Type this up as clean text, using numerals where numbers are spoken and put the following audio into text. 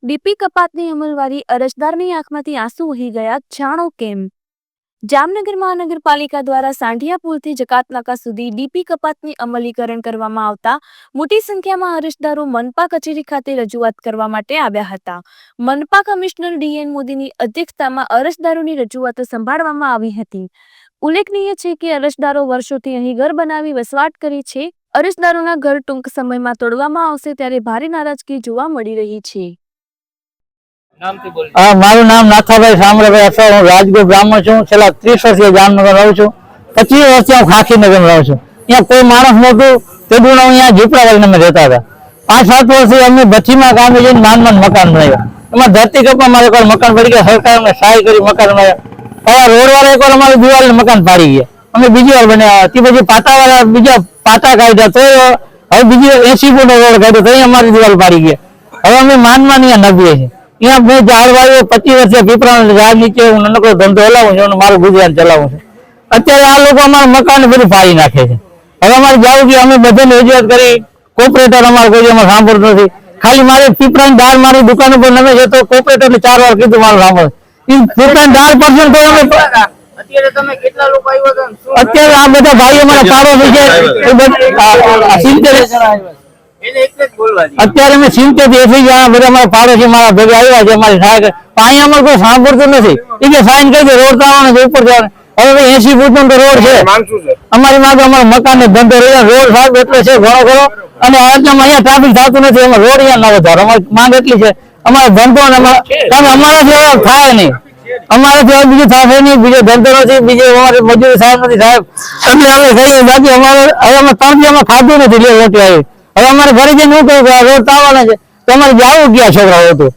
DP કપાતની અમલવારી અરજદારની આંખમાંથી આંસુ વહી ગયા, જાણો કેમ? જામનગર મહાનગરપાલિકા દ્વારા સાંઢિયા પુલથી જકાતનાકા સુધી ડીપી કપાતની અમલીકરણ કરવામાં આવતા મોટી સંખ્યામાં અરજદારો મનપા કચેરી ખાતે રજૂઆત કરવા માટે આવ્યા હતા. મનપા કમિશનર ડીએન મોદીની અધ્યક્ષતામાં અરજદારોની રજૂઆતો સંભાળવામાં આવી હતી. ઉલ્લેખનીય છે કે અરજદારો વર્ષોથી અહીં ઘર બનાવી વસવાટ કરી છે. અરજદારોના ઘર ટૂંક સમયમાં તોડવામાં આવશે ત્યારે ભારે નારાજગી જોવા મળી રહી છે. મારું નામ નાથાભાઈ સામરાભાઈ અથવા હું રાજગોર બ્રાહ્મણ છું. છેલ્લા 30 વર્ષથી જામનગર રહું છું. 25 વર્ષથી હું ખાખીનગર રહું છું. અહીંયા કોઈ માણસ નહોતું. તેડું અહીંયા ઝૂંપડાવાળીને અમે રહેતા હતા. 5-7 વર્ષથી અમે ભઠ્ઠીમાં કામે જઈને માંડ મકાન બનાવ્યા. એમાં ધરતી કપમાં મારે કોઈ મકાન પડી ગયા. સરકાર અમને સહાય કરી મકાન બનાવ્યા. હવે રોડવાળા એકવાર અમારી દિવાલને મકાન પાડી ગયા. અમે બીજી વાર બનાવ્યા. તે પછી પાટાવાળા બીજા પાટા કાઢ્યા તો હવે બીજી 80 ફૂટનો રોડ કાઢ્યો તો અમારી દિવાલ પાડી ગયા. હવે અમે માંડમાં અહીંયા નભીએ છીએ. यहाँ मैं झाड़वाड़ी 25 वर्ष पीपरा झाड़ नीचे हूँ ननकड़ो धंधो हलावुं छुं मारू गुजरात चलावुं छुं. अत्यारे आ लोको अमारा मकान बधुं फाड़ी नाखे छे. हवे अमारे जावुं के अमे बधाने रजूआत करी. कोर्पोरेटर अमारे कोई अमे सांभळतो नथी. खाली मारे पीपरानी दाळ मारी दुकान पर नमे छे तो कोर्पोरेटरने 4 વાર कीधुं मारू सांभळ. ई पीपरानी दाळ परसेंट तो अमे અત્યારે તમે કેટલા લોકો આવ્યા હતા? અત્યારે આ બધા ભાઈ અમારા પાડોશી છે એ બધા 70 અત્યારે અમે 70-80 જણા બધા અમારા પાડોશી મારા ભેગા આવ્યા છે. અમારી સહાય અહીંયા અમારે કોઈ સાંભળતું નથી. એ કે સાઈન કરી દે રોડ આવવાનો છે ઉપર જવાનો. હવે 80 ફૂટનો તો રોડ છે. અમારી માંગ અમારા મકાન ને ધંધો રોડ સાહેબ એટલે છે ઘણો ખરો. અને અહીંયા ટ્રાફિક થતું નથી. અમારે રોડ અહીંયા ન વધારો. અમારી માંગ એટલી છે. અમારો ધંધો અમારાથી થાય નહીં. અમારાથી બીજું થશે નહીં. બીજો ધંધો નથી. બીજો અમારે મજૂરી સાહેબ નથી સાહેબ. એટલે અમે કહીએ બાકી અમારે હવે અમે 3 દિવસમાં ખાધું નથી. રોટલી આવી હવે અમારે ઘરે જઈને શું કહ્યું રોડ આવવાના છે તો અમારે જવું ક્યાં છોકરાઓ હતું.